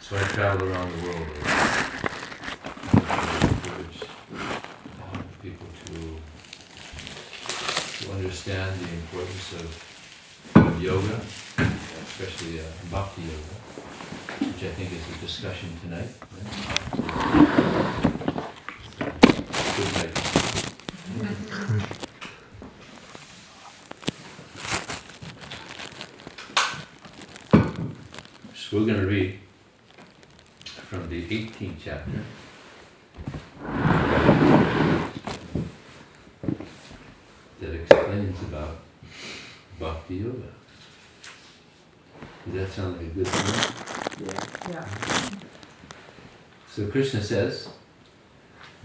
So I travel around the world to encourage people to understand the importance of yoga, especially Bhakti yoga, which I think is a discussion tonight. Good night. So we're going to read from the 18th chapter. That explains about Bhakti yoga. Does that sound like a good thing? Yeah. So Krishna says,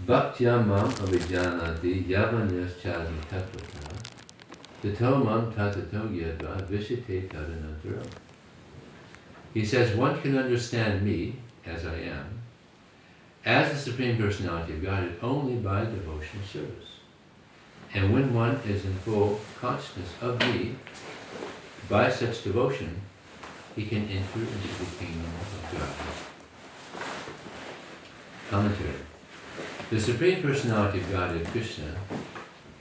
Bhaktya mam avijanati yavanyas chasmi tatvata tato mam tatato yadva vishite tadanantara. He says, one can understand me, as I am, as the Supreme Personality of Godhead only by devotional service. And when one is in full consciousness of me, by such devotion, he can enter into the kingdom of God. Commentary. The Supreme Personality of Godhead, Krishna,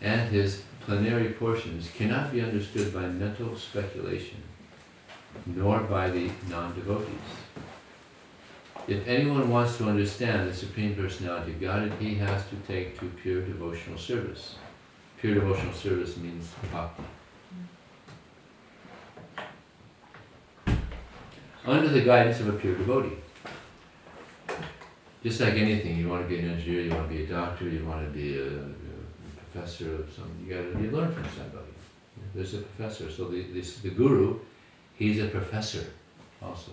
and his plenary portions cannot be understood by mental speculation, nor by the non-devotees. If anyone wants to understand the Supreme Personality of Godhead, he has to take to pure devotional service. Pure devotional service means bhakti. Under the guidance of a pure devotee. Just like anything, you want to be an engineer, you want to be a doctor, you want to be a professor of something, you learn from somebody. There's a professor, so the guru, he's a professor also.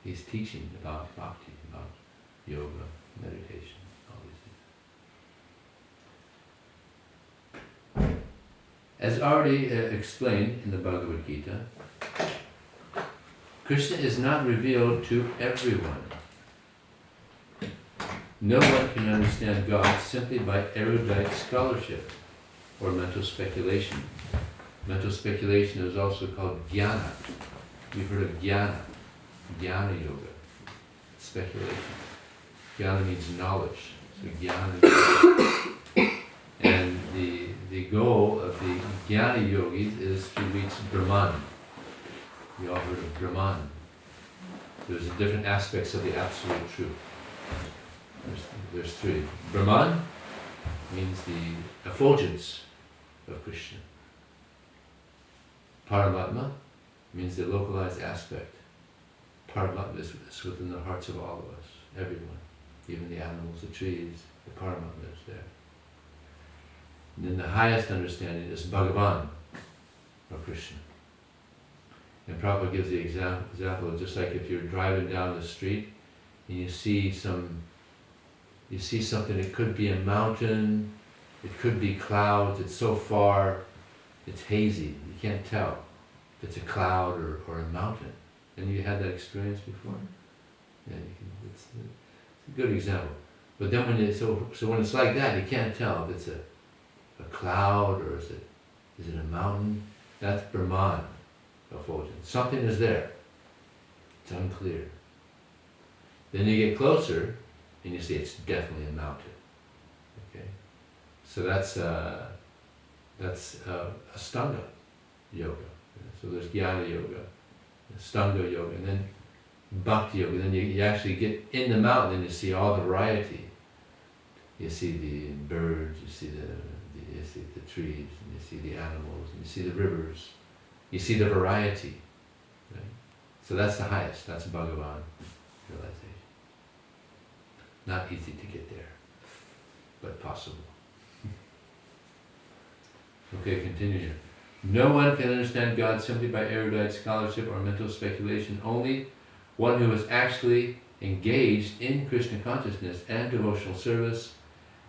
He's teaching about bhakti, about yoga, meditation, all these things. As already explained in the Bhagavad-Gita, Krishna is not revealed to everyone. No one can understand God simply by erudite scholarship or mental speculation. Mental speculation is also called jnana. You've heard of jnana, jnana yoga, speculation. Jnana means knowledge, so jnana yoga. And the goal of the jnana yogis is to reach Brahman. You all heard of Brahman. There's different aspects of the absolute truth. There's three. Brahman means the effulgence of Krishna. Paramatma means the localized aspect. Paramatma is within the hearts of all of us, everyone, even the animals, the trees, the Paramatma is there. And then the highest understanding is Bhagavan, or Krishna. And Prabhupada gives the example of just like if you're driving down the street and you see something, it could be a mountain, it could be clouds, it's so far, it's hazy, you can't tell if it's a cloud or a mountain. And you had that experience before? Yeah, it's a good example. But then when when it's like that, you can't tell if it's a cloud or is it a mountain. That's Brahman effulgence. Something is there. It's unclear. Then you get closer and you see it's definitely a mountain. Okay? So that's Ashtanga yoga. So there's Jnana yoga, Ashtanga yoga, and then Bhakti yoga. Then you actually get in the mountain and you see all the variety. You see the birds, you see the trees, and you see the animals, and you see the rivers. You see the variety. Right? So that's the highest. That's Bhagavan realization. Not easy to get there, but possible. Okay, continue here. No one can understand God simply by erudite scholarship or mental speculation. Only one who is actually engaged in Krishna consciousness and devotional service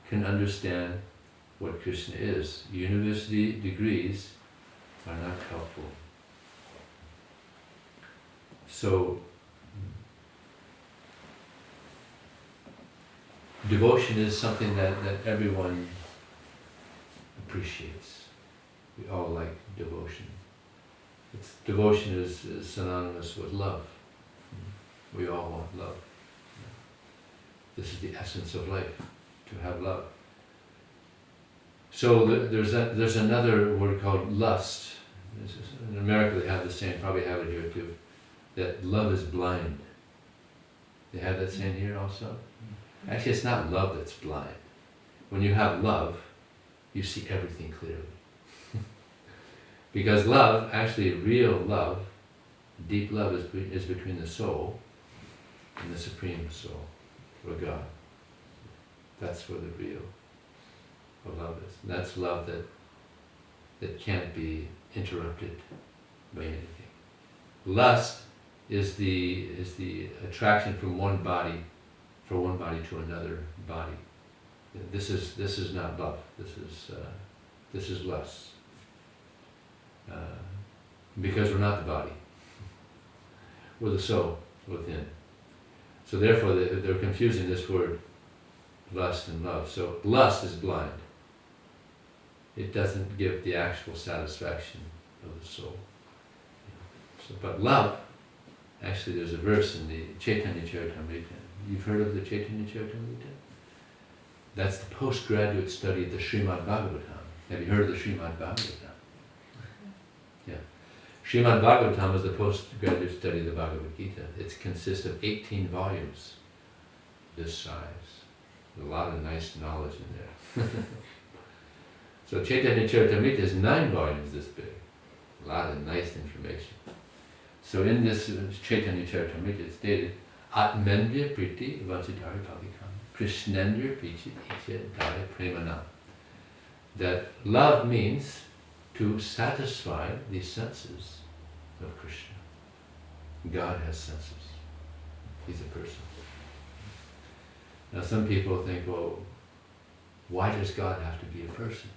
can understand what Krishna is. University degrees are not helpful. So, devotion is something that everyone appreciates. We all like devotion. Devotion is synonymous with love. We all want love. This is the essence of life, to have love. So there's another word called lust. In America they have the same, probably have it here too, that love is blind. They have that saying here also? Actually, it's not love that's blind. When you have love, you see everything clearly. Because love, actually real love, deep love is between the soul and the Supreme Soul, or God. That's where the real love is. And that's love that can't be interrupted by anything. Lust is the attraction from one body to another body. This is not love. This is lust. Because we're not the body. We're the soul within. So therefore they're confusing this word lust and love. So lust is blind. It doesn't give the actual satisfaction of the soul. So, but love, actually there's a verse in the Chaitanya Charitamrita. You've heard of the Chaitanya Charitamrita? That's the postgraduate study of the Srimad Bhagavatam. Have you heard of the Srimad Bhagavatam? Yeah. Srimad Bhagavatam is the postgraduate study of the Bhagavad-Gita. It consists of 18 volumes, this size. A lot of nice knowledge in there. So Chaitanya Charitamrita is 9 volumes this big. A lot of nice information. So in this Chaitanya Charitamrita it's stated, Atmendriya Priti Vachitari Pavikam, Krishnendriya Priti Ichadaya Premana. That love means to satisfy the senses of Krishna. God has senses. He's a person. Now some people think, well, why does God have to be a person?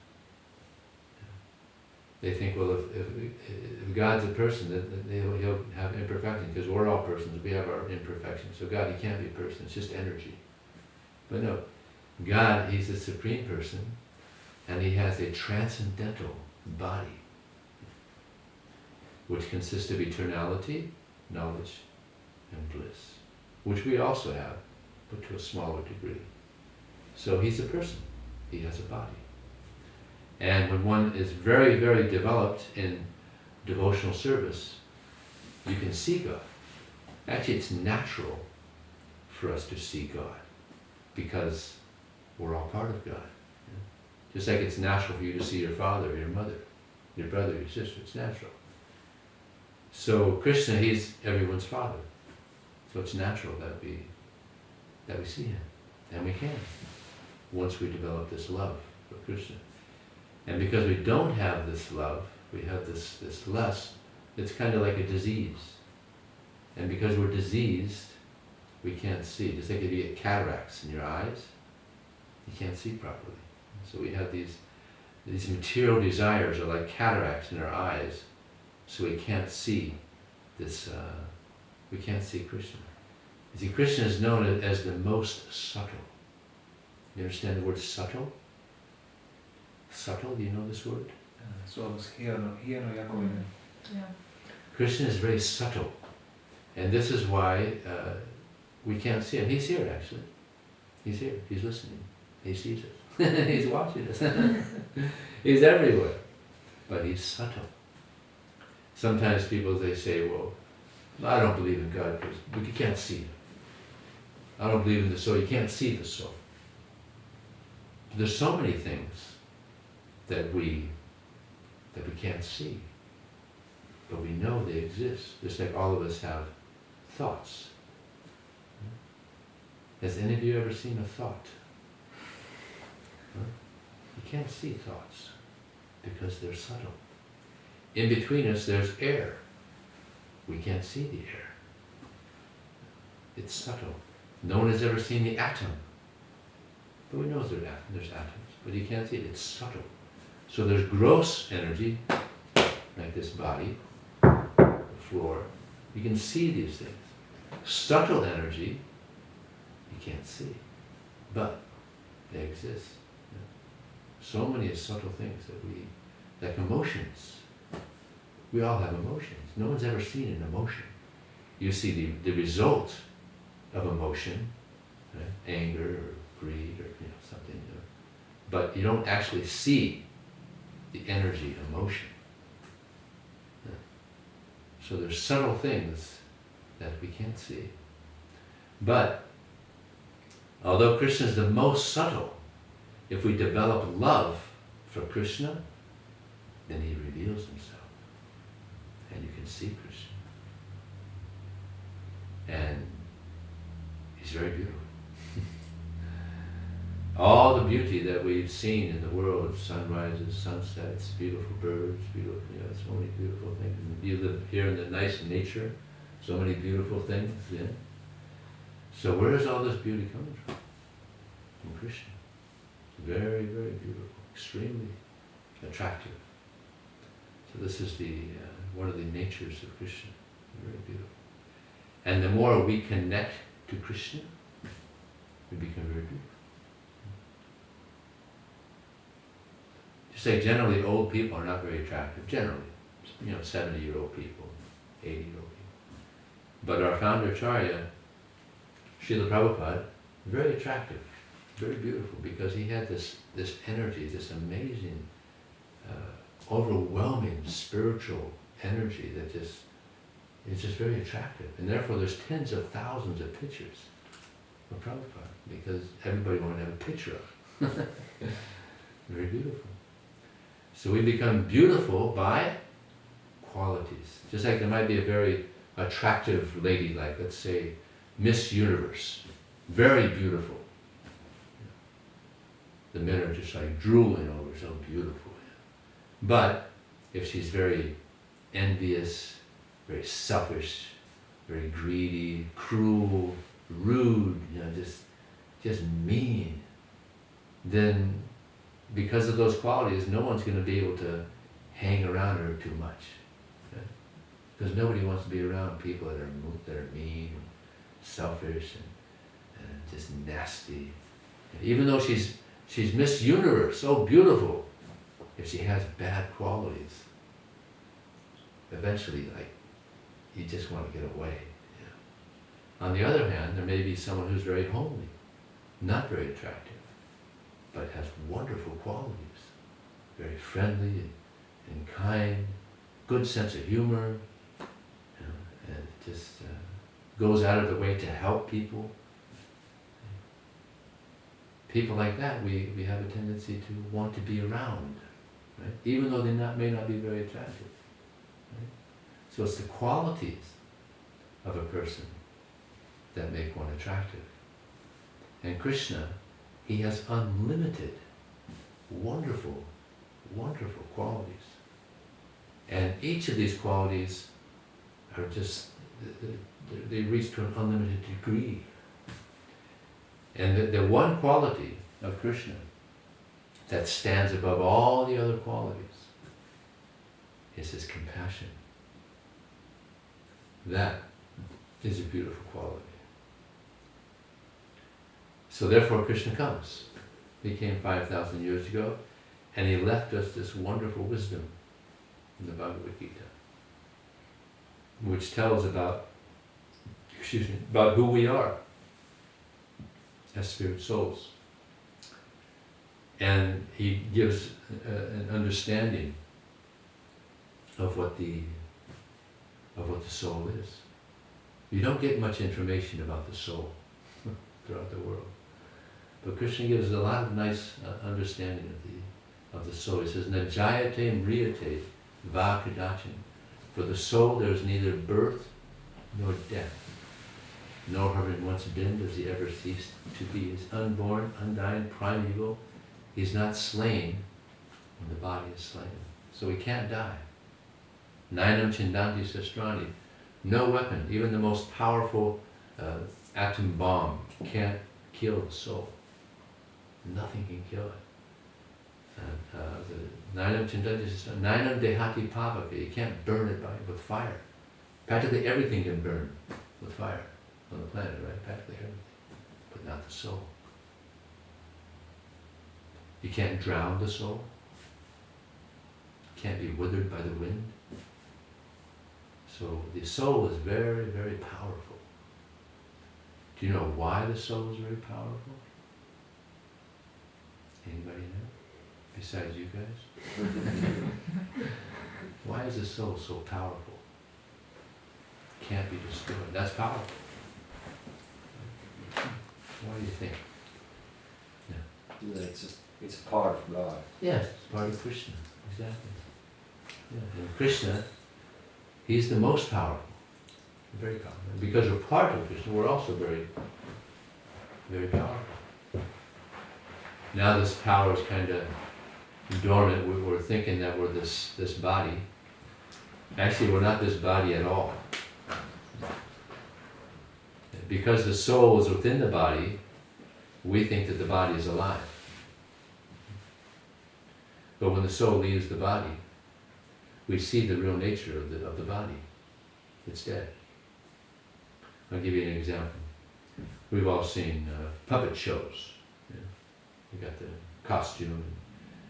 They think, well, if God's a person, then he'll have imperfection, because we're all persons, we have our imperfections. So God, he can't be a person, it's just energy. But no, God, he's a supreme person, and he has a transcendental body, which consists of eternality, knowledge, and bliss, which we also have, but to a smaller degree. So he's a person, he has a body. And when one is very, very developed in devotional service, you can see God. Actually, it's natural for us to see God, because we're all part of God. Just like it's natural for you to see your father, your mother, your brother, your sister, it's natural. So Krishna, he's everyone's father. So it's natural that we see him. And we can, once we develop this love for Krishna. And because we don't have this love, we have this lust, it's kind of like a disease. And because we're diseased, we can't see. Just like if you get cataracts in your eyes, you can't see properly. So we have these material desires are like cataracts in our eyes, so we can't see this, we can't see Krishna. You see, Krishna is known as the most subtle. You understand the word subtle? Subtle, do you know this word? Yeah. Krishna is very subtle. And this is why we can't see him. He's here, actually. He's here. He's listening. He sees us. He's watching us. He's everywhere. But he's subtle. Sometimes people, they say, well, I don't believe in God because you can't see him. I don't believe in the soul. You can't see the soul. There's so many things that we can't see, but we know they exist. Just like all of us have thoughts. Has any of you ever seen a thought? You can't see thoughts because they're subtle. In between us, there's air. We can't see the air. It's subtle. No one has ever seen the atom. But we know there's atoms, but you can't see it. It's subtle. So there's gross energy, like this body, the floor. You can see these things. Subtle energy, you can't see, but they exist. So many subtle things like emotions. We all have emotions. No one's ever seen an emotion. You see the result of emotion right? Anger or greed or something. But you don't actually see the energy, emotion. So there's subtle things that we can't see. But although Krishna is the most subtle, if we develop love for Krishna, then he reveals himself. And you can see Krishna. And he's very beautiful. All the beauty that we've seen in the world, sunrises, sunsets, beautiful birds, beautiful, so many beautiful things. And you live here in the nice nature, so many beautiful things, yeah. So where is all this beauty coming from? From Krishna. Very, very beautiful, extremely attractive. So this is the one of the natures of Krishna, very beautiful. And the more we connect to Krishna, we become very beautiful. Just say generally old people are not very attractive, generally. 70-year-old people, 80-year-old people. But our founder Acharya, Srila Prabhupada, very attractive, very beautiful, because he had this energy, this amazing, overwhelming spiritual energy that is just very attractive. And therefore there's tens of thousands of pictures of Prabhupada, because everybody wanted to have a picture of him. Very beautiful. So we become beautiful by qualities. Just like there might be a very attractive lady, like let's say Miss Universe, very beautiful. The men are just like drooling over, so beautiful. But if she's very envious, very selfish, very greedy, cruel, rude, just mean, then because of those qualities, no one's going to be able to hang around her too much. Because nobody wants to be around people that are mean, and selfish, and just nasty. And even though she's Miss Universe, so beautiful, if she has bad qualities, eventually, you just want to get away. On the other hand, there may be someone who's very homely, not very attractive, but has wonderful qualities, very friendly and kind, good sense of humor, and just goes out of the way to help people. People like that, we have a tendency to want to be around, right? Even though they may not be very attractive. Right? So it's the qualities of a person that make one attractive. And Krishna, he has unlimited, wonderful, wonderful qualities. And each of these qualities are just, they reach to an unlimited degree. And the one quality of Krishna that stands above all the other qualities is his compassion. That is a beautiful quality. So therefore Krishna comes. He came 5,000 years ago, and he left us this wonderful wisdom in the Bhagavad-Gita, which tells about who we are as spirit souls. And he gives an understanding of what the soul is. You don't get much information about the soul throughout the world. But Krishna gives a lot of nice understanding of the soul. He says, Najayate mriyate va kadachin. For the soul there is neither birth nor death. Nor having once been does he ever cease to be. He is unborn, undying, primeval. He's not slain when the body is slain. So he can't die. Nainam chindanti sastrani. No weapon, even the most powerful atom bomb, can't kill the soul. Nothing can kill it. Nainam chindanti sastrani. Nainam dehati pavaka. You can't burn it with fire. Practically everything can burn with fire on the planet, right? Practically everything. But not the soul. You can't drown the soul. Can't be withered by the wind. So the soul is very, very powerful. Do you know why the soul is very powerful? Anybody know? Besides you guys? Why is the soul so powerful? Can't be destroyed. That's powerful. What do you think? Yeah, it's a part of God. Yes, it's part of Krishna. Exactly. Yeah. And Krishna, he's the most powerful. Very powerful. And because we're part of Krishna, we're also very, very powerful. Now this power is kind of dormant. We're thinking that we're this body. Actually, we're not this body at all. Because the soul is within the body, we think that the body is alive. But when the soul leaves the body, we see the real nature of the body. It's dead. I'll give you an example. We've all seen puppet shows. You got the costume,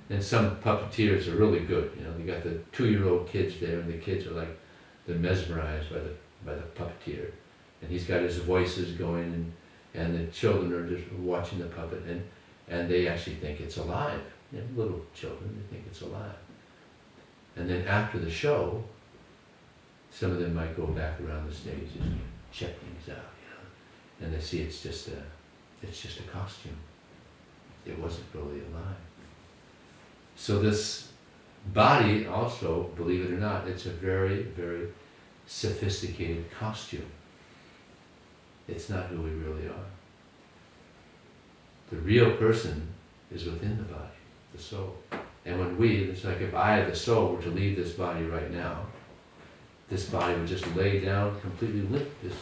and some puppeteers are really good. You got the 2-year-old kids there, and the kids are like, they're mesmerized by the puppeteer, and he's got his voices going, and the children are just watching the puppet, and they actually think it's alive. Little children, they think it's alive. And then after the show, some of them might go back around the stage and check things out, and they see it's just a costume. It wasn't really alive. So this body also, believe it or not, it's a very, very sophisticated costume. It's not who we really are. The real person is within the body, the soul. And when it's like if I, the soul, were to leave this body right now, this body would just lay down completely limp, just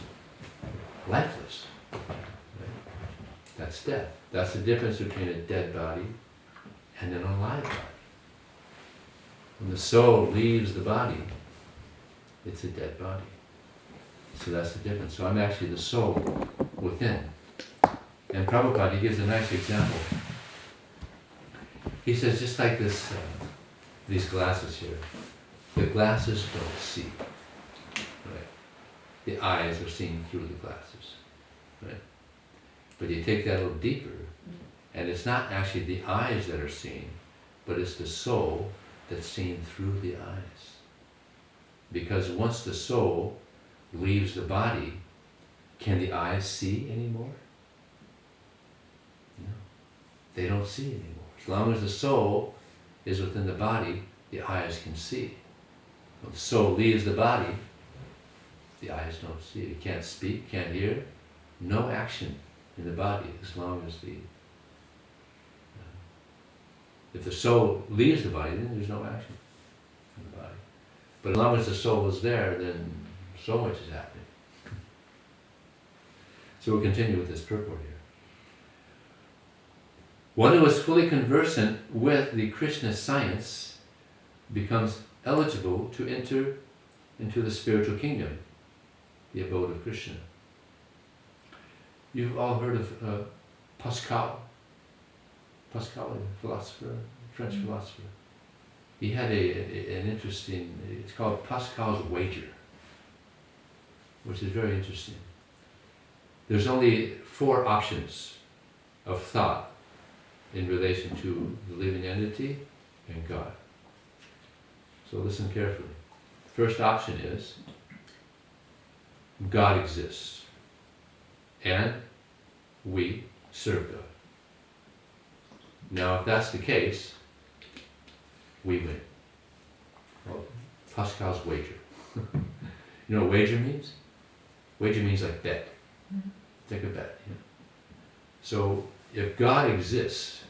lifeless. Right? That's death. That's the difference between a dead body and an alive body. When the soul leaves the body, it's a dead body. So that's the difference. So I'm actually the soul within. And Prabhupada, he gives a nice example. He says, just like this, these glasses here, the glasses don't see. Right? The eyes are seeing through the glasses. Right? But you take that a little deeper, and it's not actually the eyes that are seeing, but it's the soul that's seeing through the eyes. Because once the soul leaves the body, can the eyes see anymore? No. They don't see anymore. As long as the soul is within the body, the eyes can see. When the soul leaves the body, the eyes don't see. You can't speak, can't hear. No action in the body as long as if the soul leaves the body, then there's no action in the body. But as long as the soul is there, then so much is happening. So we'll continue with this purport here. One who is fully conversant with the Krishna science becomes eligible to enter into the spiritual kingdom, the abode of Krishna. You've all heard of Pascal. Pascal, a philosopher, French philosopher. He had an interesting, it's called Pascal's wager, which is very interesting. There's only 4 options of thought in relation to the living entity and God. So listen carefully. First option is, God exists, and we serve God. Now, if that's the case, we win. Well, Pascal's wager. You know what wager means? Wager means like bet. Take a bet. You know? So, if God exists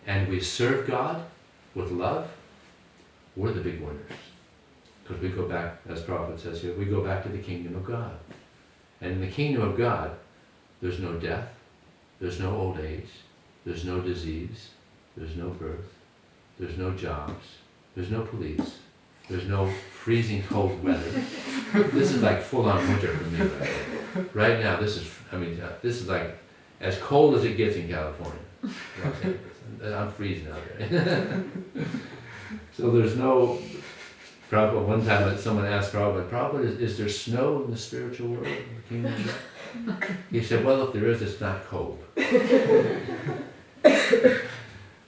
and we serve God with love, we're the big winners. Because we go back, as Prabhupada says here, we go back to the kingdom of God. And in the kingdom of God, there's no death, there's no old age, there's no disease, there's no birth, there's no jobs, there's no police, there's no freezing cold weather. This is like full-on winter for me right now. Right now, this is like as cold as it gets in California. I'm freezing out there. So there's no, Prabhupada, one time someone asked Prabhupada, is there snow in the spiritual world, in the kingdom? He said, well, if there is, it's not cold.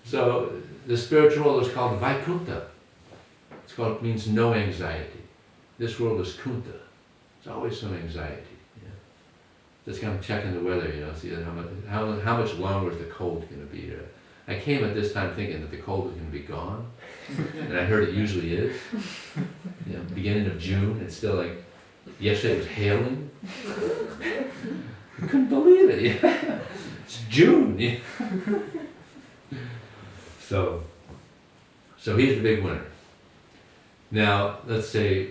So the spiritual world is called Vaikuntha. It means no anxiety. This world is Kunta. There's always some anxiety. Just kind of checking the weather, see how much longer is the cold going to be here. I came at this time thinking that the cold was going to be gone, and I heard it usually is. Beginning of June, it's still like, yesterday it was hailing. I couldn't believe it. It's June. So he's the big winner. Now, let's say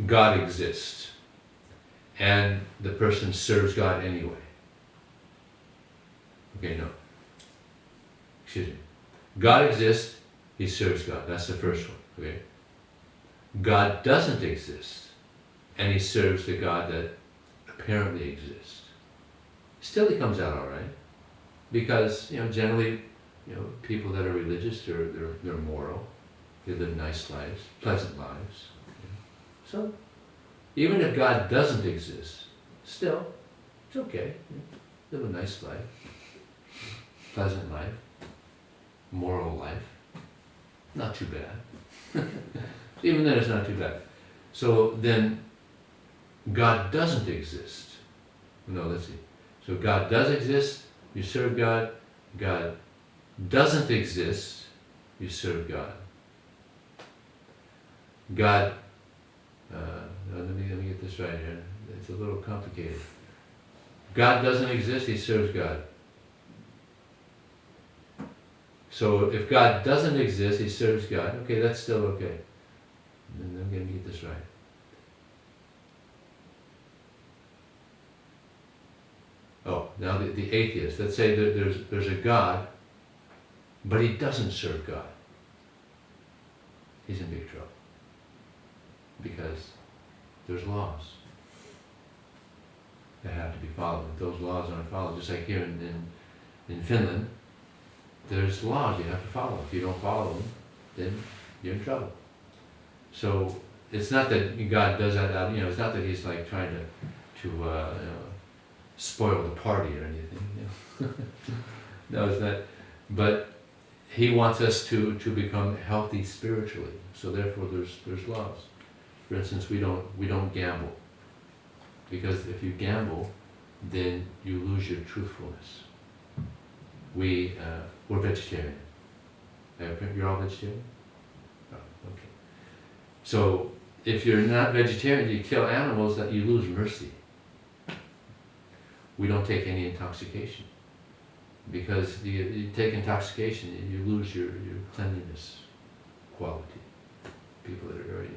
God exists, and the person serves God anyway. Okay, no. Excuse me. God exists, he serves God. That's the first one, okay? God doesn't exist, and he serves the God that apparently exists. Still he comes out all right, because, generally, people that are religious, they're moral, they live nice lives, pleasant lives. So, even if God doesn't exist, still, it's okay. Live a nice life, pleasant life, moral life. Not too bad. Even then it's not too bad. So then, God doesn't exist. No, let's see. So God does exist, you serve God. God doesn't exist, you serve God. God, let me get this right here. It's a little complicated. God doesn't exist, he serves God. So if God doesn't exist, he serves God. Okay, that's still okay. And I'm going to get this right. Oh, now the atheist. Let's say that there's a God, but he doesn't serve God. He's in big trouble. Because there's laws that have to be followed. If those laws aren't followed, just like here in Finland, there's laws you have to follow. If you don't follow them, then you're in trouble. So it's not that God does that out, it's not that he's like trying to spoil the party or anything. No, it's not. But he wants us to become healthy spiritually. So therefore there's laws. For instance, we don't gamble. Because if you gamble, then you lose your truthfulness. We're vegetarian. You're all vegetarian? Oh, okay. So if you're not vegetarian, you kill animals, that you lose mercy. We don't take any intoxication. Because you take intoxication, you lose your cleanliness quality. People that are very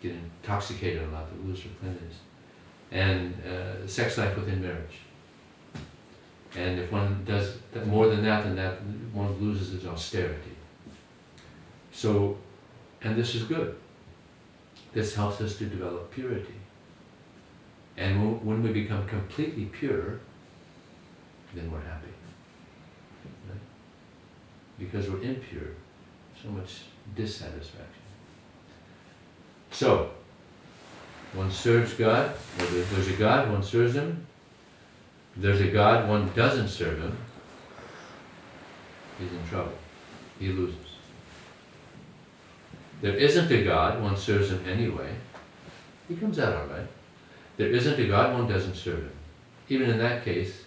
get intoxicated a lot, they lose their cleanliness. And sex life within marriage. And if one does more than that, one loses its austerity. So, and this is good. This helps us to develop purity. And when we become completely pure, then we're happy. Right? Because we're impure, so much dissatisfaction. So, one serves God, or there's a God, one serves him. There's a God, one doesn't serve him. He's in trouble. He loses. There isn't a God, one serves him anyway. He comes out all right. There isn't a God, one doesn't serve him. Even in that case,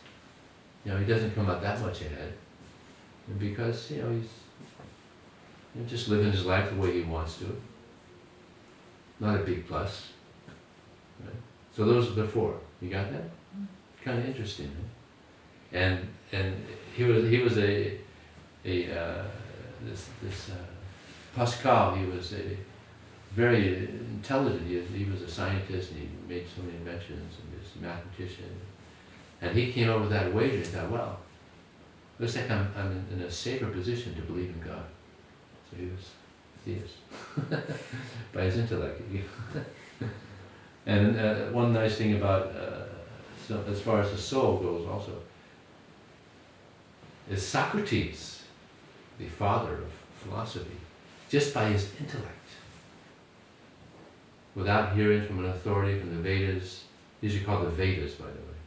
he doesn't come out that much ahead. Because, he's just living his life the way he wants to. Not a big plus. Right? So those are the four. You got that? Kind of interesting. Huh? And he was Pascal. He was a very intelligent. He was a scientist, and he made so many inventions, and he was a mathematician. And he came up with that equation. He thought, well, looks like I'm in a safer position to believe in God. So he was theist by his intellect. And one nice thing about, so as far as the soul goes also, is Socrates, the father of philosophy, just by his intellect, without hearing from an authority from the Vedas, These are called the Vedas, by the way.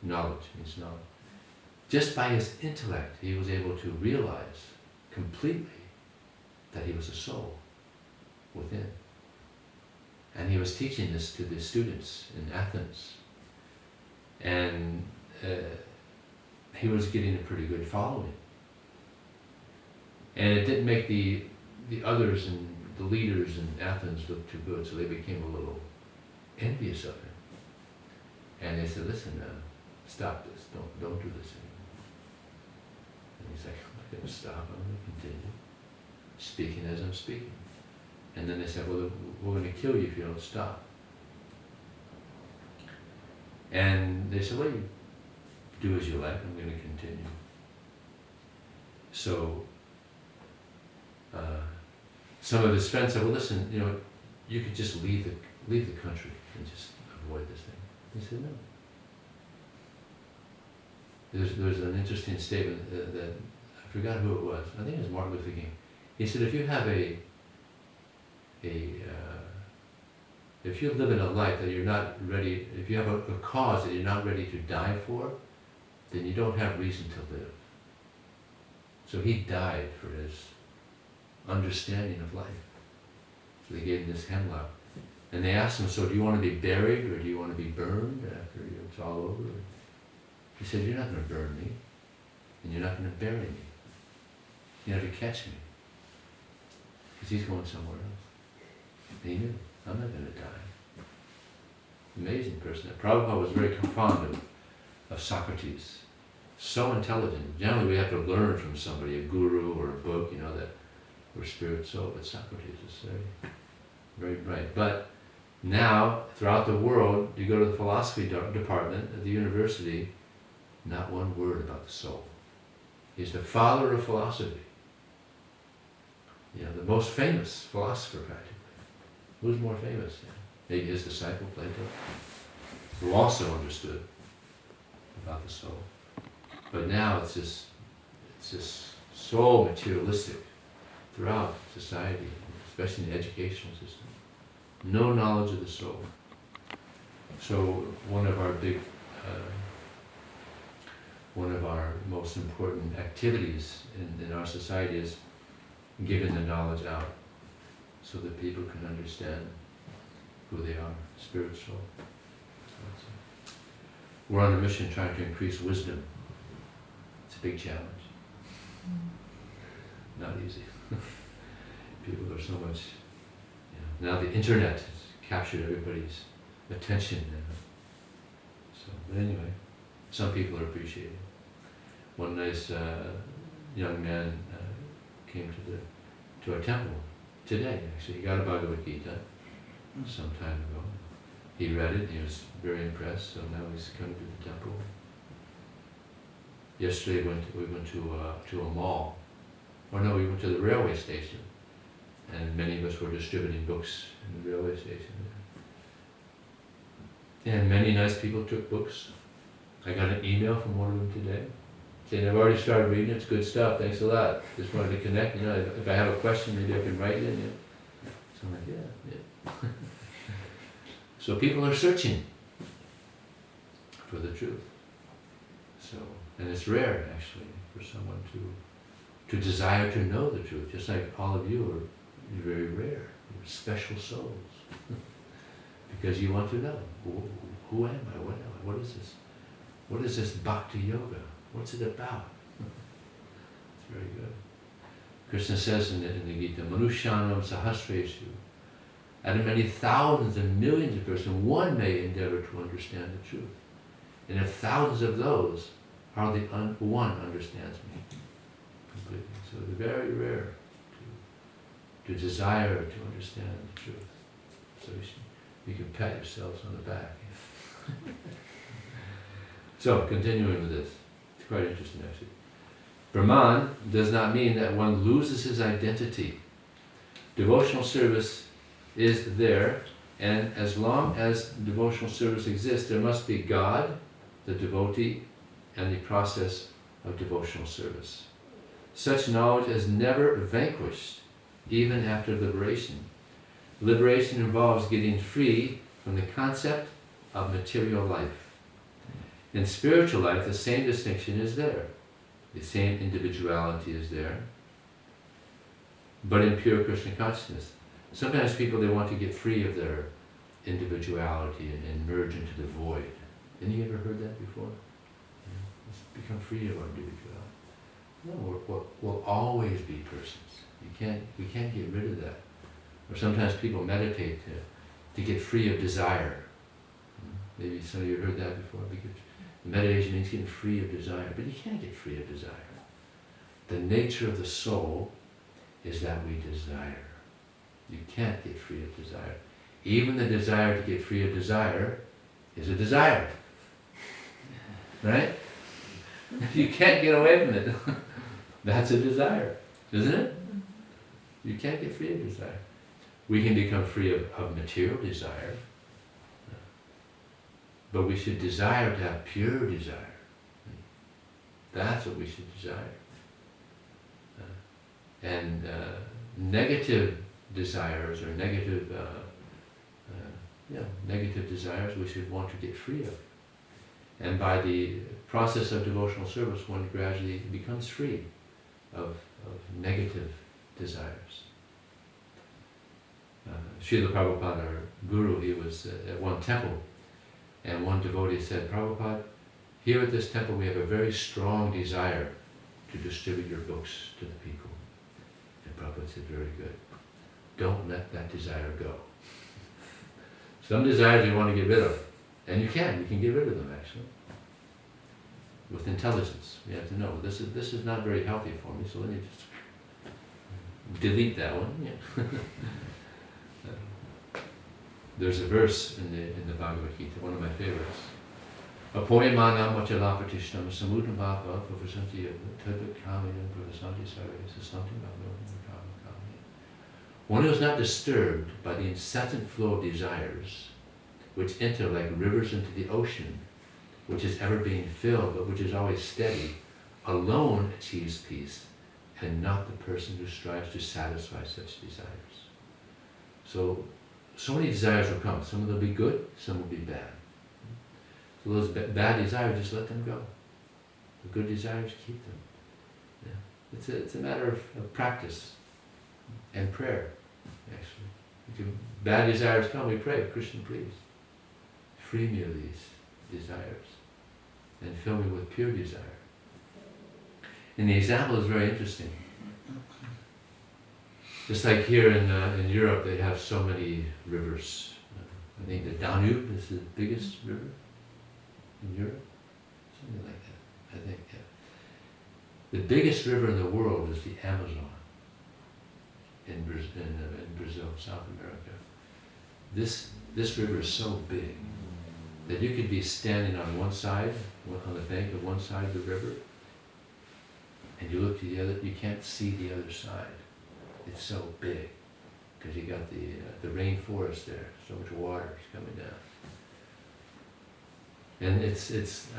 Knowledge means knowledge. Just by his intellect, he was able to realize completely that he was a soul within. And he was teaching this to the students in Athens. And he was getting a pretty good following. And it didn't make the others and the leaders in Athens look too good, so they became a little envious of him. And they said, listen, stop this, don't do this anymore. And he's like, I'm not going to stop, I'm going to continue speaking as I'm speaking. And then they said, well, we're going to kill you if you don't stop. And they said, well, you do as you like, I'm going to continue. So some of his friends said, well, listen, you could just leave the country and just avoid this thing. He said, no. There's an interesting statement that I forgot who it was. I think it was Martin Luther King. He said, if you have if you live in a life that you're not ready, if you have a cause that you're not ready to die for, then you don't have reason to live. So he died for his understanding of life. So they gave him this hemlock. And they asked him, so do you want to be buried or do you want to be burned after it's all over? He said, you're not going to burn me, and you're not going to bury me. You're not going to catch me. Because he's going somewhere else. He knew, I'm not going to die. Amazing person. Prabhupada was very fond of Socrates. So intelligent. Generally we have to learn from somebody, a guru or a book, that we're spirit soul, but Socrates is very bright. But now, throughout the world, you go to the philosophy department at the university, not one word about the soul. He's the father of philosophy. The most famous philosopher practically. Who's more famous? Maybe his disciple, Plato, who also understood about the soul. But now it's just so materialistic throughout society, especially in the educational system. No knowledge of the soul. So one of our most important activities in our society is giving the knowledge out so that people can understand who they are, spirit soul. We're on a mission trying to increase wisdom. It's a big challenge. Not easy. People are so much, now the internet has captured everybody's attention now. So, but anyway, some people are appreciating. One nice young man came to our temple today, actually. He got a Bhagavad-Gita some time ago. He read it, and he was very impressed, so now he's coming to the temple. Yesterday we went to a mall. Or no, we went to the railway station. And many of us were distributing books in the railway station. And many nice people took books. I got an email from one of them today saying, I've already started reading it, it's good stuff, thanks a lot. Just wanted to connect, if I have a question, maybe I can write it in. So I'm like, yeah. So people are searching for the truth. So, and it's rare, actually, for someone to desire to know the truth, just like all of you are. You're very rare. You're special souls. Because you want to know, who am I? What am I? What is this? What is this Bhakti Yoga? What's it about? It's very good. Krishna says in the Gita, Manushyanam Sahasreshu, out of many thousands and millions of persons, one may endeavor to understand the truth. And if thousands of those, hardly one understands me completely. So it's very rare to desire to understand the truth. So you can pat yourselves on the back. So, continuing with this. It's quite interesting, actually. Brahman does not mean that one loses his identity. Devotional service is there, and as long as devotional service exists, there must be God, the devotee, and the process of devotional service. Such knowledge is never vanquished, even after liberation. Liberation involves getting free from the concept of material life. In spiritual life, the same distinction is there. The same individuality is there. But in pure Krishna consciousness, sometimes people, they want to get free of their individuality and merge into the void. Any you ever heard that before? Let's become free of our individuality. No, we'll always be persons. We can't get rid of that. Or sometimes people meditate to get free of desire. Maybe some of you heard that before. Meditation means getting free of desire, but you can't get free of desire. The nature of the soul is that we desire. You can't get free of desire. Even the desire to get free of desire is a desire. Right? You can't get away from it. That's a desire, isn't it? You can't get free of desire. We can become free of material desire, but we should desire to have pure desire. That's what we should desire. And negative desires or negative desires we should want to get free of. And by the process of devotional service, one gradually becomes free of negative desires. Srila Prabhupada, our guru, he was at one temple, and one devotee said, Prabhupada, here at this temple we have a very strong desire to distribute your books to the people. And Prabhupada said, very good. Don't let that desire go. Some desires you want to get rid of, and you can get rid of them actually. With intelligence, you have to know, this is not very healthy for me, so let me just delete that one. Yeah. There's a verse in the Bhagavad-Gita, one of my favorites. Apoyamanam vachalapatishnam samudam bhava pavasanti tadvat kaminam pravasanti sarve sasanti bhava kama. One who is not disturbed by the incessant flow of desires, which enter like rivers into the ocean, which is ever being filled, but which is always steady, alone achieves peace, and not the person who strives to satisfy such desires. So many desires will come. Some of them will be good, some will be bad. So those bad desires, just let them go. The good desires, keep them. Yeah. It's a matter of practice and prayer, actually. Bad desires come, we pray, Krishna, please, free me of these desires and fill me with pure desire. And the example is very interesting. Just like here in Europe, they have so many rivers. I think the Danube is the biggest river in Europe, something like that. I think, yeah. The biggest river in the world is the Amazon in Brazil, South America. This river is so big that you could be standing on one side, on the bank of one side of the river, and you look to the other, you can't see the other side. It's so big, because you got the rainforest there, so much water is coming down. And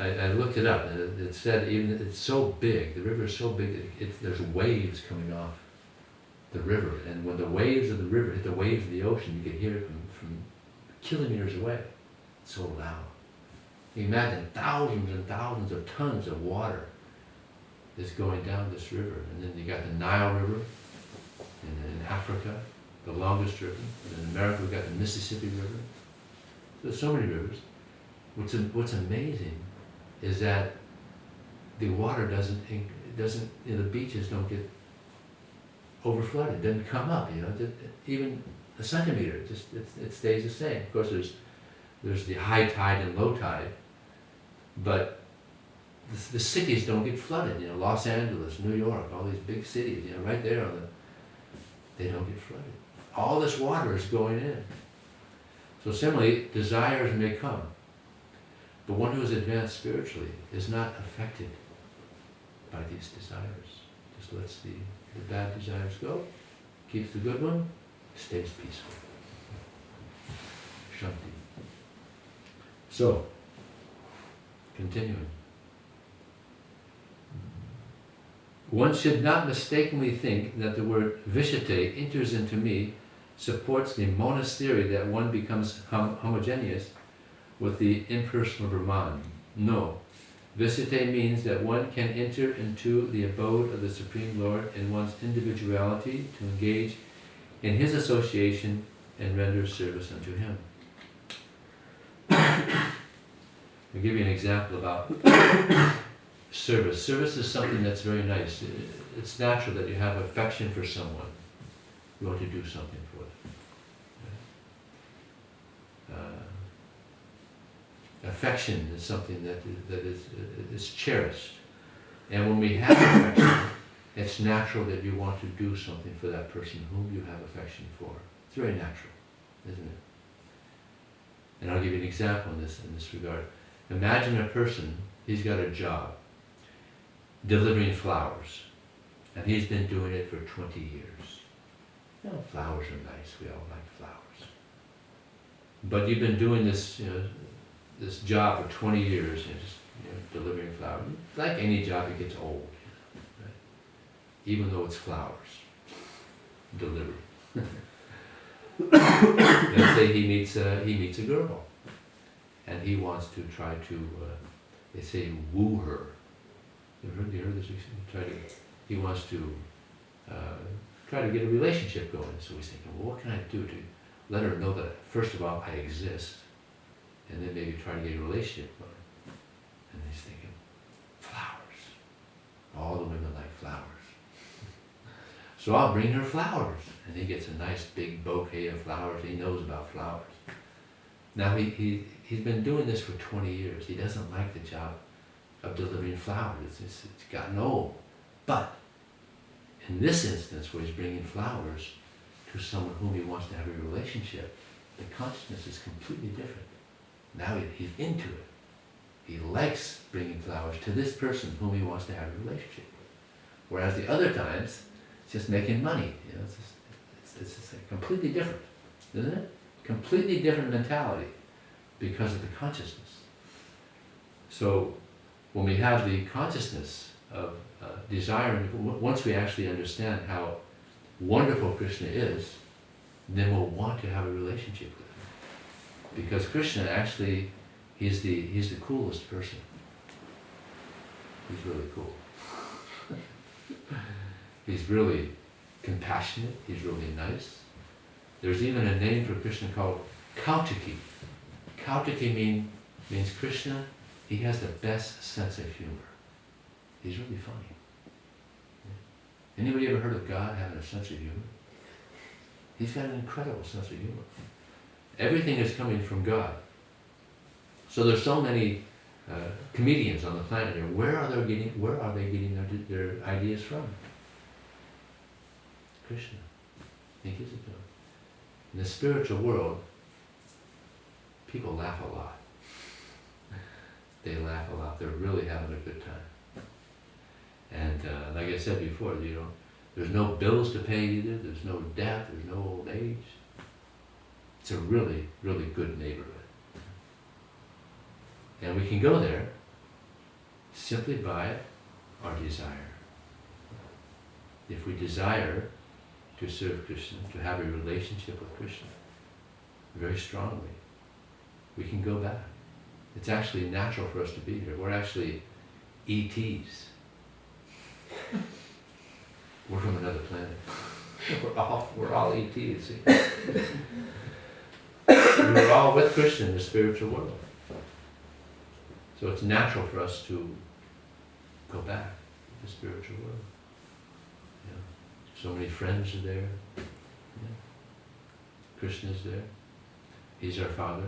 I looked it up, and it said even it's so big, the river is so big, there's waves coming off the river, and when the waves of the river hit the waves of the ocean, you could hear it from kilometers away. It's so loud. You imagine thousands and thousands of tons of water is going down this river, and then you got the Nile River in Africa, the longest river, and in America we've got the Mississippi River. There's so many rivers. What's amazing is that the water doesn't, the beaches don't get overflooded, it doesn't come up, even a centimeter, it stays the same. Of course there's the high tide and low tide, but the cities don't get flooded, Los Angeles, New York, all these big cities, right there they don't get flooded. All this water is going in. So similarly, desires may come, but one who is advanced spiritually is not affected by these desires. Just lets the bad desires go, keeps the good one, stays peaceful. Shanti. So, continuing. One should not mistakenly think that the word Vishate enters into me, supports the monastery that one becomes homogeneous with the impersonal Brahman. No. Visite means that one can enter into the abode of the Supreme Lord in one's individuality to engage in his association and render service unto him. I'll give you an example about service. Service is something that's very nice. It's natural that you have affection for someone. You want to do something for them. Affection is something that is cherished. And when we have affection, it's natural that you want to do something for that person whom you have affection for. It's very natural, isn't it? And I'll give you an example in this regard. Imagine a person, he's got a job delivering flowers, and he's been doing it for 20 years. You know, flowers are nice, we all like flowers. But you've been doing this, this job for 20 years, just delivering flowers. Like any job, it gets old, right? Even though it's flowers delivered. Let's say he meets a girl, and he wants to try to, they say, woo her. You heard this? He wants to try to get a relationship going. So he's thinking, well, what can I do to let her know that, first of all, I exist, and then maybe try to get a relationship going. And he's thinking, flowers. All the women like flowers. So I'll bring her flowers. And he gets a nice big bouquet of flowers. He knows about flowers. Now he's been doing this for 20 years. He doesn't like the job of delivering flowers. It's gotten old. But in this instance where he's bringing flowers to someone whom he wants to have a relationship, the consciousness is completely different. Now he's into it. He likes bringing flowers to this person whom he wants to have a relationship with. Whereas the other times, it's just making money. It's just completely different, isn't it? Completely different mentality because of the consciousness. So when we have the consciousness of desiring, once we actually understand how wonderful Krishna is, then we'll want to have a relationship with him. Because Krishna actually, he's the coolest person. He's really cool. He's really compassionate, he's really nice. There's even a name for Krishna called Kautiki. Kautiki means Krishna, he has the best sense of humor. He's really funny. Anybody ever heard of God having a sense of humor? He's got an incredible sense of humor. Everything is coming from God. So there's so many comedians on the planet here. Where are they getting their ideas from? Krishna. He gives it to them. In the spiritual world, people laugh a lot. They laugh a lot. They're really having a good time. And like I said before, there's no bills to pay either. There's no death. There's no old age. It's a really, really good neighborhood. And we can go there simply by our desire. If we desire to serve Krishna, to have a relationship with Krishna very strongly, we can go back. It's actually natural for us to be here. We're actually ETs. We're from another planet. We're all ETs. We're all with Krishna in the spiritual world. So it's natural for us to go back to the spiritual world. So many friends are there. Krishna is there. He's our Father.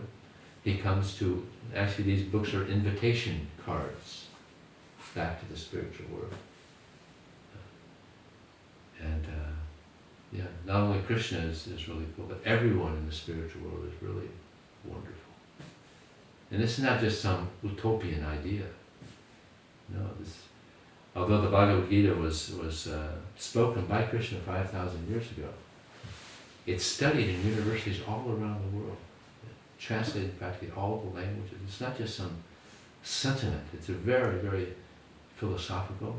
He comes to, actually these books are invitation cards back to the spiritual world. And not only Krishna is really cool, but everyone in the spiritual world is really wonderful. And this is not just some utopian idea. No, although the Bhagavad-Gita was spoken by Krishna 5,000 years ago, it's studied in universities all around the world, translated in practically all the languages. It's not just some sentiment. It's a very, very philosophical,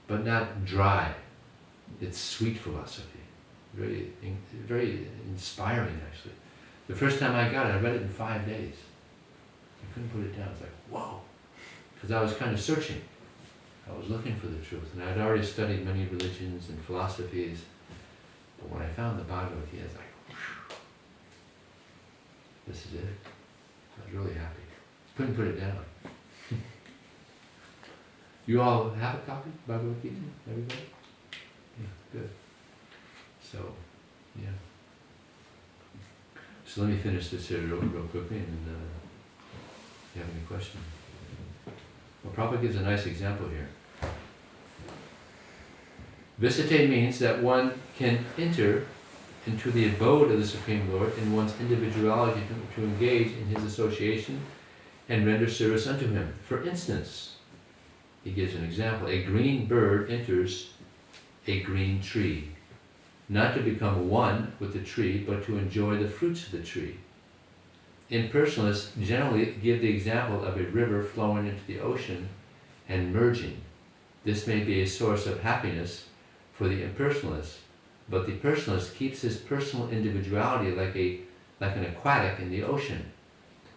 but not dry. It's sweet philosophy, very, very inspiring actually. The first time I got it, I read it in 5 days. I couldn't put it down. It's like, whoa. Because I was kind of searching. I was looking for the truth. And I'd already studied many religions and philosophies. But when I found the Bhagavad-Gita, it's like, whew, this is it. I was really happy. Couldn't put it down. You all have a copy of Bhagavad-Gita? Everybody? Yeah, good. So, yeah. So let me finish this here real quickly, and if you have any questions. Well, Prabhupada gives a nice example here. Visite means that one can enter into the abode of the Supreme Lord in one's individuality to engage in his association and render service unto him. For instance, he gives an example. A green bird enters a green tree, not to become one with the tree, but to enjoy the fruits of the tree. Impersonalists generally give the example of a river flowing into the ocean and merging. This may be a source of happiness for the impersonalist, but the personalist keeps his personal individuality like an aquatic in the ocean.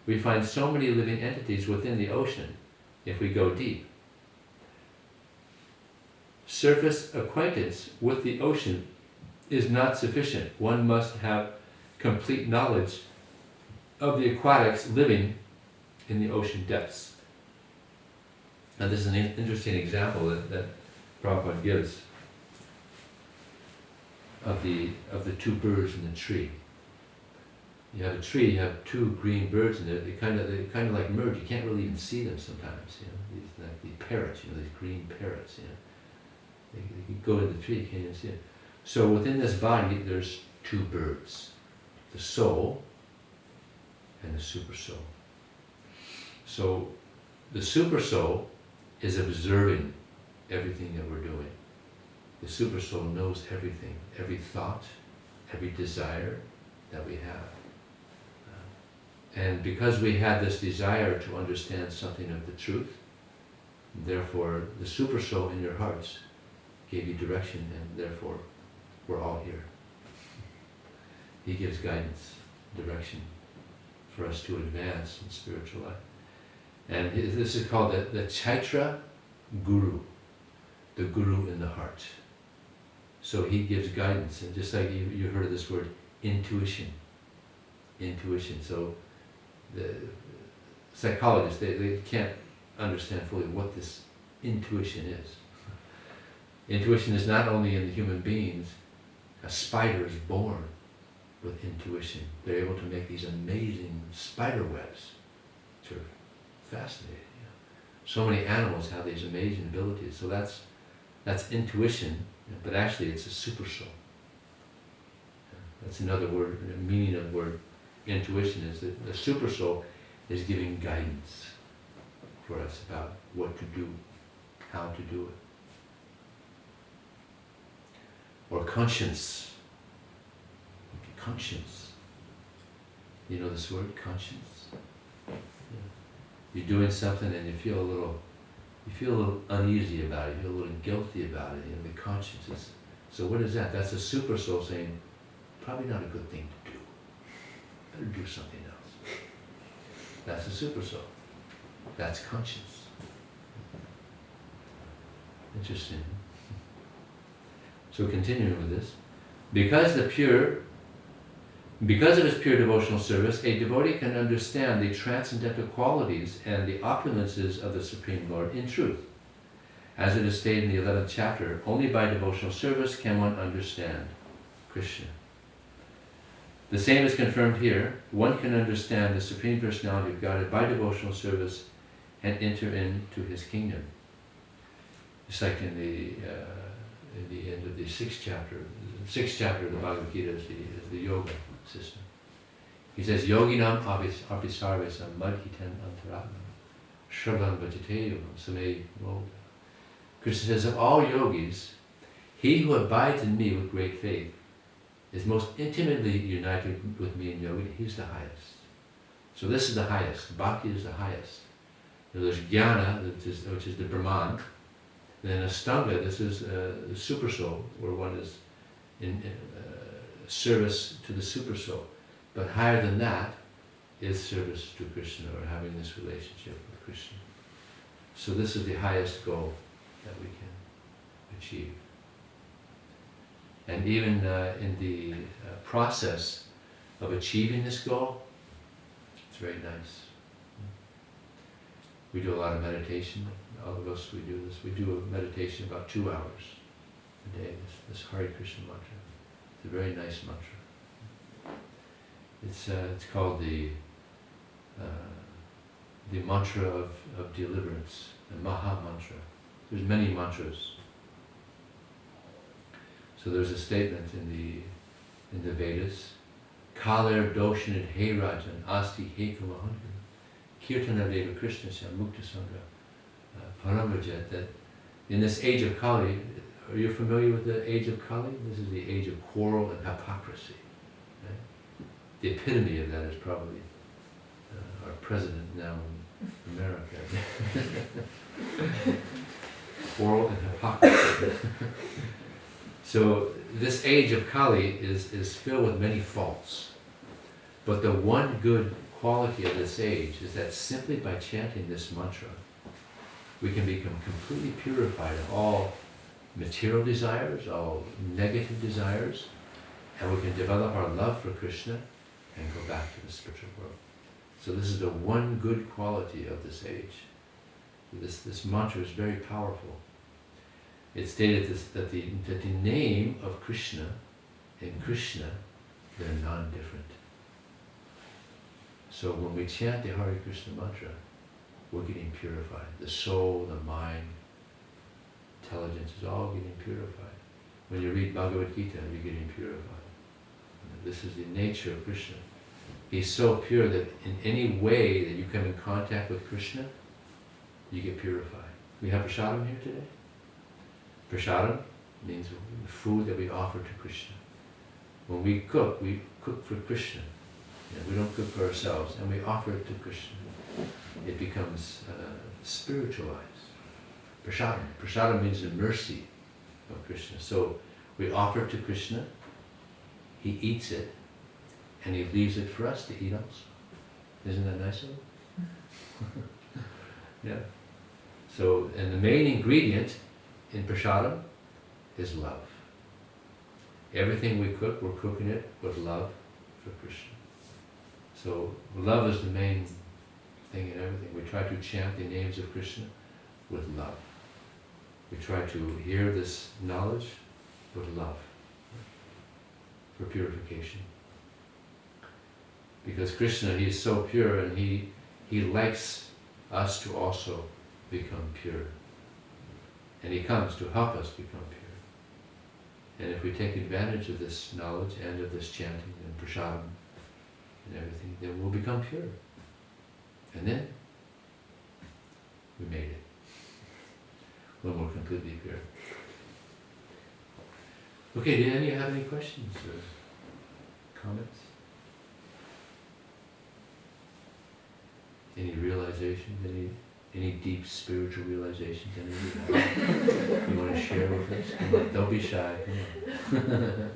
We find so many living entities within the ocean if we go deep. Surface acquaintance with the ocean is not sufficient. One must have complete knowledge of the aquatics living in the ocean depths. Now this is an interesting example that Prabhupada gives of the two birds in the tree. You have a tree, you have two green birds in there. They kind of like merge. You can't really even see them sometimes. You know, these like the parrots. You know, these green parrots. You know, they go in the tree. You can't even see them. So within this body, there's two birds: the soul and the super soul. So the super soul is observing everything that we're doing. The super soul knows everything, every thought, every desire that we have. And because we had this desire to understand something of the truth, therefore the super soul in your hearts gave you direction, and therefore we're all here. He gives guidance, direction for us to advance in spiritual life. And this is called the Chaitra Guru, the Guru in the heart. So he gives guidance, and just like you heard of this word, intuition. Intuition. So the psychologists, they can't understand fully what this intuition is. Intuition is not only in the human beings. A spider is born with intuition. They're able to make these amazing spider webs, which are fascinating. You know. So many animals have these amazing abilities. So that's intuition, but actually it's a super soul. That's another word, the meaning of the word intuition is that the super soul is giving guidance for us about what to do, how to do it. Or conscience. Conscience. You know this word, conscience? Yeah. You're doing something and you feel a little uneasy about it, you feel a little guilty about it, you know, the conscience is. So what is that? That's a super soul saying, probably not a good thing to do. Better do something else. That's a super soul. That's conscience. Interesting. So continuing with this, because of his pure devotional service, a devotee can understand the transcendental qualities and the opulences of the Supreme Lord in truth. As it is stated in the 11th chapter, only by devotional service can one understand Krishna. The same is confirmed here. One can understand the Supreme Personality of Godhead by devotional service and enter into his kingdom. It's like in the end of the 6th chapter. The 6th chapter of the Bhagavad-Gita is the yoga system. He says, Yoginam abhisarvesam madhitan antaratma shravan bhajateyam samay moda. Krishna says, of all yogis, he who abides in me with great faith is most intimately united with me in yoga. He's the highest. So this is the highest. Bhakti is the highest. There's jnana, which is the Brahman. Then Astanga, this is the super soul, where one is in service to the super soul. But higher than that is service to Krishna, or having this relationship with Krishna. So this is the highest goal that we can achieve. And even in the process of achieving this goal, it's very nice. We do a lot of meditation. All of us, we do this. We do a meditation about 2 hours a day, this Hare Krishna mantra. It's a very nice mantra. It's called the mantra of deliverance, the Maha mantra. There's many mantras. So there's a statement in the Vedas, Kaler doshanid he rajan asti he kamahangan kirtana deva Krishna sa mukta sangha paramrajat, that in this age of Kali, are you familiar with the age of Kali? This is the age of quarrel and hypocrisy. Right? The epitome of that is probably our president now in America. Quarrel and hypocrisy. So this age of Kali is filled with many faults. But the one good quality of this age is that simply by chanting this mantra, we can become completely purified of all material desires, all negative desires, and we can develop our love for Krishna and go back to the spiritual world. So this is the one good quality of this age. This mantra is very powerful. It's stated that the name of Krishna and Krishna, they're non-different. So when we chant the Hare Krishna mantra, we're getting purified. The soul, the mind, intelligence is all getting purified. When you read Bhagavad-Gita, you're getting purified. This is the nature of Krishna. He's so pure that in any way that you come in contact with Krishna, you get purified. We have prasadam here today. Prasadam means food that we offer to Krishna. When we cook for Krishna. We don't cook for ourselves, and we offer it to Krishna. It becomes spiritualized. Prasadam. Prasadam means the mercy of Krishna. So we offer it to Krishna, he eats it, and he leaves it for us to eat also. Isn't that nice of him? Yeah. So, and the main ingredient in prasadam is love. Everything we cook, we're cooking it with love for Krishna. So love is the main thing in everything. We try to chant the names of Krishna with love. We try to hear this knowledge with love for purification. Because Krishna, he is so pure, and he likes us to also become pure. And he comes to help us become pure. And if we take advantage of this knowledge and of this chanting and prasadam and everything, then we'll become pure. And then we made it. When we're completely pure. Okay, do any of you have any questions or comments? Any realizations? Any deep spiritual realizations? Any of you have? You want to share with us? Come on, don't be shy. Come on.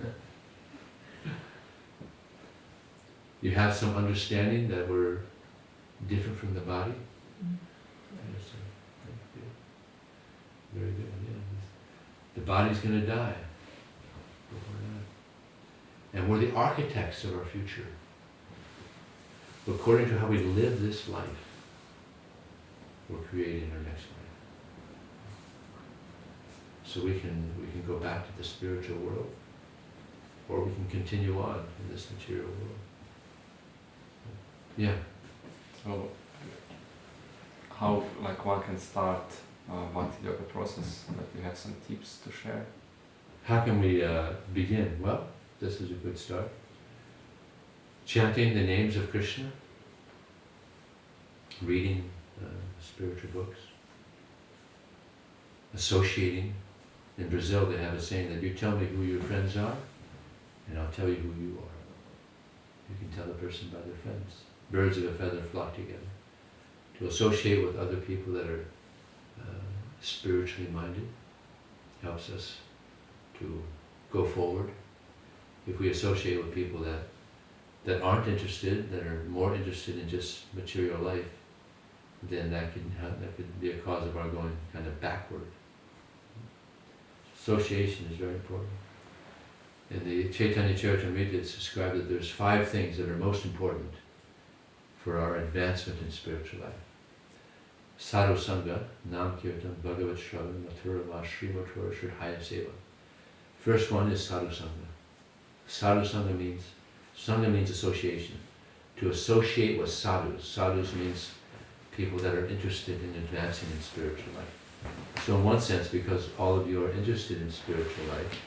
You have some understanding that we're different from the body? Yes, sir. Very good. Yeah. The body's going to die. And we're the architects of our future. According to how we live this life, we're creating our next life. So we can go back to the spiritual world, or we can continue on in this material world. Yeah. So, how one can start Bhakti Yoga process? You have some tips to share? How can we begin? Well, this is a good start. Chanting the names of Krishna, reading spiritual books, associating. In Brazil they have a saying that you tell me who your friends are, and I'll tell you who you are. You can tell a person by their friends. Birds of a feather flock together. To associate with other people that are spiritually minded helps us to go forward. If we associate with people that that aren't interested, that are more interested in just material life, then that could be a cause of our going kind of backward. Association is very important. In the Chaitanya Charitamrita, it's described that there's 5 things that are most important for our advancement in spiritual life. Sadhu Sangha, Nam Kirtan, Bhagavad Shravan, Mathura Va, Sri Mathura, Shridhaya Seva. First one is Sadhu Sangha. Sadhu Sangha means association. To associate with sadhus. Sadhus means people that are interested in advancing in spiritual life. So in one sense, because all of you are interested in spiritual life,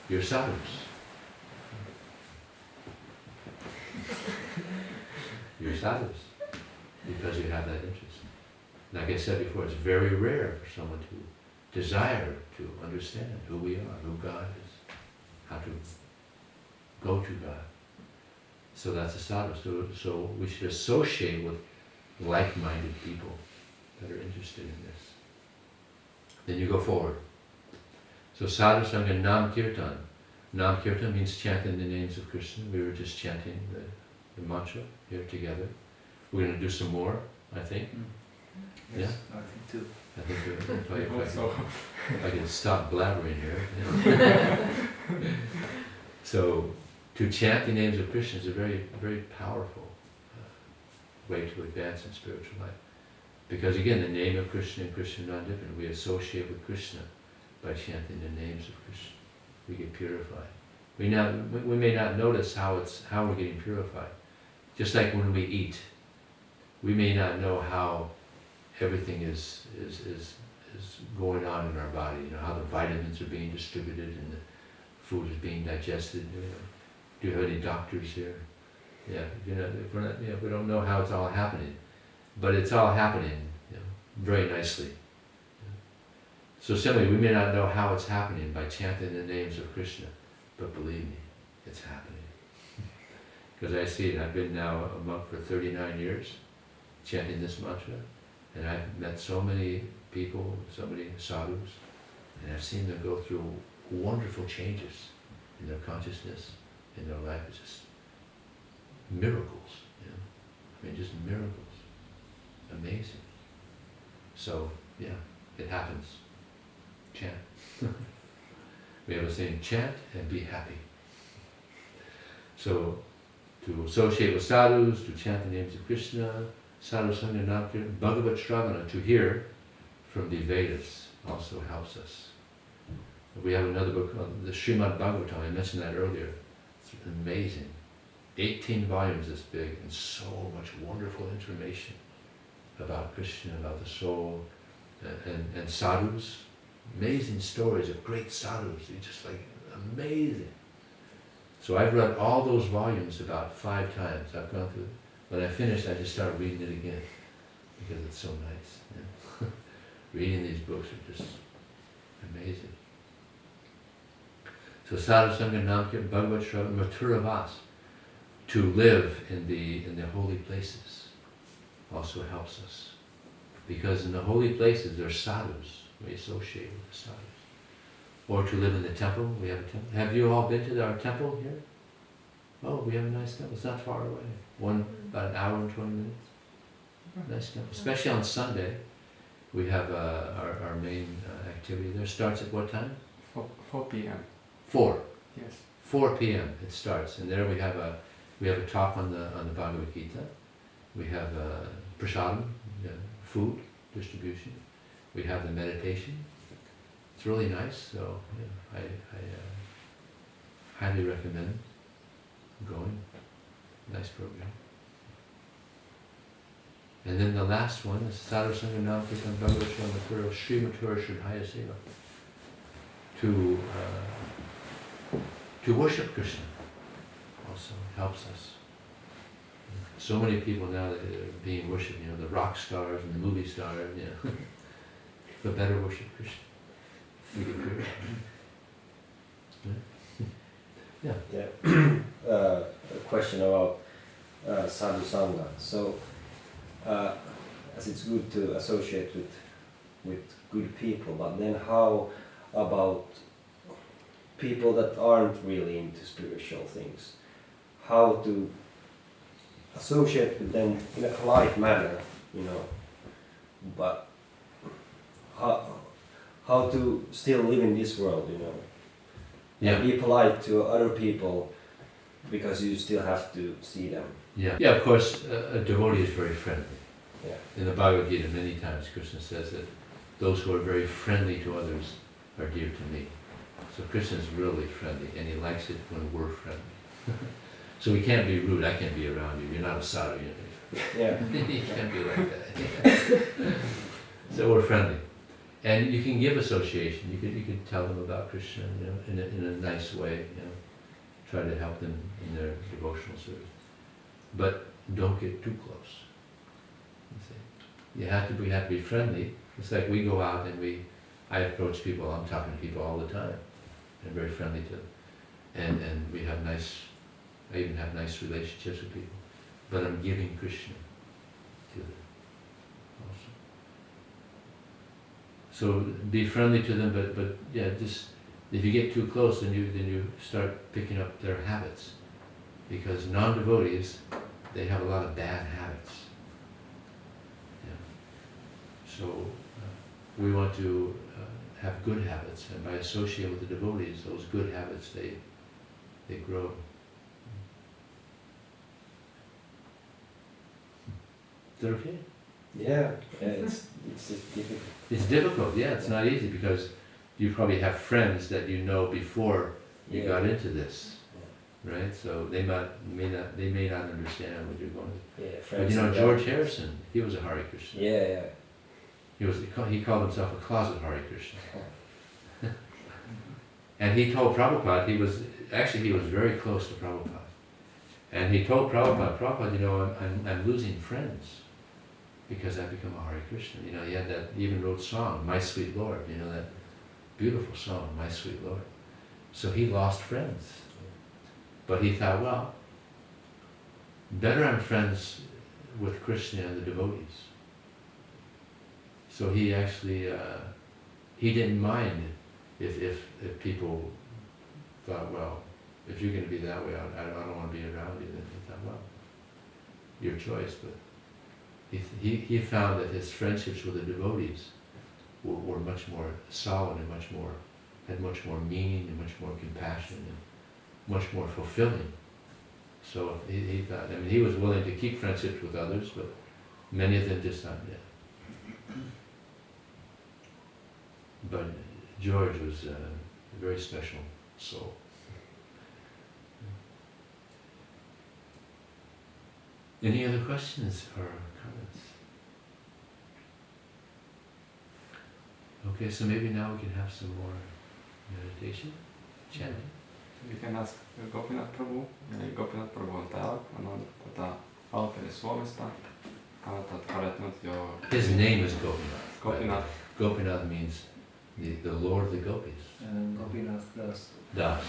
you're sadhus. You're sadhus because you have that interest. Like I said before, it's very rare for someone to desire to understand who we are, who God is, how to go to God. So that's a sadhu. So we should associate with like-minded people that are interested in this. Then you go forward. So sadhu sangha nam kirtan. Nam kirtan means chanting the names of Krishna. We were just chanting the mantra here together. We're going to do some more, I think. Yes, I think too. I think if I can stop blabbering here. Yeah. So, to chant the names of Krishna is a very, very powerful way to advance in spiritual life. Because again, the name of Krishna and Krishna are not different. We associate with Krishna by chanting the names of Krishna. We get purified. We may not notice how we're getting purified. Just like when we eat, we may not know how everything is going on in our body. You know, how the vitamins are being distributed and the food is being digested. You know. Do you have any doctors here? Yeah, if we're not, we don't know how it's all happening, but it's all happening, very nicely. So similarly, we may not know how it's happening by chanting the names of Krishna, but believe me, it's happening. Because I see it. I've been now a monk for 39 years, chanting this mantra, and I've met so many people, so many sadhus, and I've seen them go through wonderful changes in their consciousness, in their life. It's just miracles, I mean, just miracles. Amazing. So, yeah, it happens. Chant. We have a saying, chant and be happy. So, to associate with sadhus, to chant the names of Krishna, sadhu sangha nam, Bhagavad Shravana, to hear from the Vedas also helps us. We have another book called the Srimad Bhagavatam. I mentioned that earlier. It's amazing. 18 volumes this big, and so much wonderful information about Krishna, about the soul, and sadhus. Amazing stories of great sadhus. They're just like amazing. So I've read all those volumes about 5 times. I've gone through. When I finished, I just started reading it again because it's so nice. Reading these books are just amazing. So sadhu sangha namkir bhagavad shravan mathura vas, to live in the holy places, also helps us. Because in the holy places there are sadhus. We associate with the sadhus. Or to live in the temple. We have a temple. Have you all been to our temple here? Oh, we have a nice temple. It's not far away. About an hour and 20 minutes. Nice temple. Especially on Sunday, we have our main activity there. Starts at what time? 4 p.m. 4. Yes. 4 p.m. it starts, and there we have a talk on the Bhagavad-Gita. We have prasadam, food distribution. We have the meditation. It's really nice, so I highly recommend going. Nice program. And then the last one is Sadhu Sangha Nam Kirtan Bhagavad Mathura Sri Mathura Shridhaya Seva. To worship Krishna also helps us. So many people now that are being worshipped, the rock stars and the movie stars, but better worship Krishna. We get purified. Yeah. Yeah. A question about sadhu sangha. So, as it's good to associate with good people, but then how about people that aren't really into spiritual things? How to associate with them in a polite manner, you know, but how to still live in this world, you know, and be polite to other people because you still have to see them. Yeah, of course, a devotee is very friendly. Yeah. In the Bhagavad-Gita, many times Krishna says that those who are very friendly to others are dear to me. So Krishna is really friendly, and he likes it when we're friendly. So we can't be rude. I can't be around you. You're not a sadhu. Yeah. You can't be like that. So we're friendly, and you can give association. You could tell them about Krishna, you know, in a nice way. You know, try to help them in their devotional service, but don't get too close. You see, we have to be friendly. It's like we go out and I approach people. I'm talking to people all the time, and very friendly to them, and we have I even have nice relationships with people, but I'm giving Krishna to them also. So be friendly to them, but yeah, just if you get too close, then you start picking up their habits, because non-devotees, they have a lot of bad habits. Yeah. So we want to have good habits, and by associating with the devotees, those good habits they grow. Is that okay? Yeah, it's just difficult. It's difficult, yeah, it's not easy, because you probably have friends that you know before you got into this, right? So they may not understand what you're going to. Yeah, But friends. you know, George Harrison, he was a Hare Krishna. Yeah. He called himself a closet Hare Krishna. And he told Prabhupada, he was very close to Prabhupada. And he told Prabhupada, you know, I'm losing friends because I've become a Hare Krishna. You know, he even wrote a song, My Sweet Lord, you know, that beautiful song, My Sweet Lord. So he lost friends. But he thought, well, better I'm friends with Krishna and the devotees. So he actually, he didn't mind if people thought, well, if you're going to be that way, I don't want to be around you. Then he thought, well, your choice. But he found that his friendships with the devotees were much more solid and had much more meaning and much more compassion and much more fulfilling. So he thought, I mean, he was willing to keep friendships with others, but many of them just not yet. But George was a very special soul. Any other questions or comments? Okay, so maybe now we can have some more meditation, chanting. We can ask Gopinath Prabhu. Gopinath Prabhu on täällä. On Alteri Suomesta. His name is Gopinath. Gopinath. Gopinath means the Lord of the Gopis. And Gopinath Das. Das.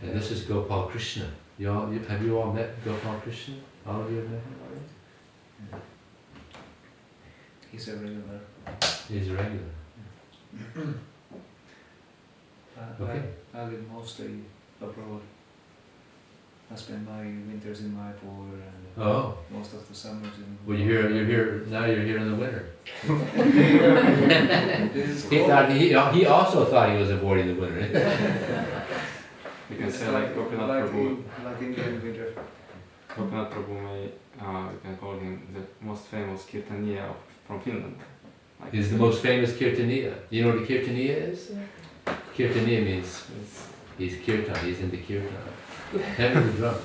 And this is Gopal Krishna. Have you all met Gopal Krishna? All of you have met him already? He's a regular. He's a regular. Okay. I live mostly abroad. I spend my winters in Mayapur and most of the summers in. Well, you're here now. You're here in the winter. He also thought he was avoiding the winter. You can say like Gopinath Prabhu. Like Indian winter. Gopinath Prabhu you can call him the most famous Kirtaniya from Finland. Like He's the most famous Kirtaniya. You know what a Kirtaniya is? Kirtaniya means he's Kirtan. He's into Kirtan. Heavy drums.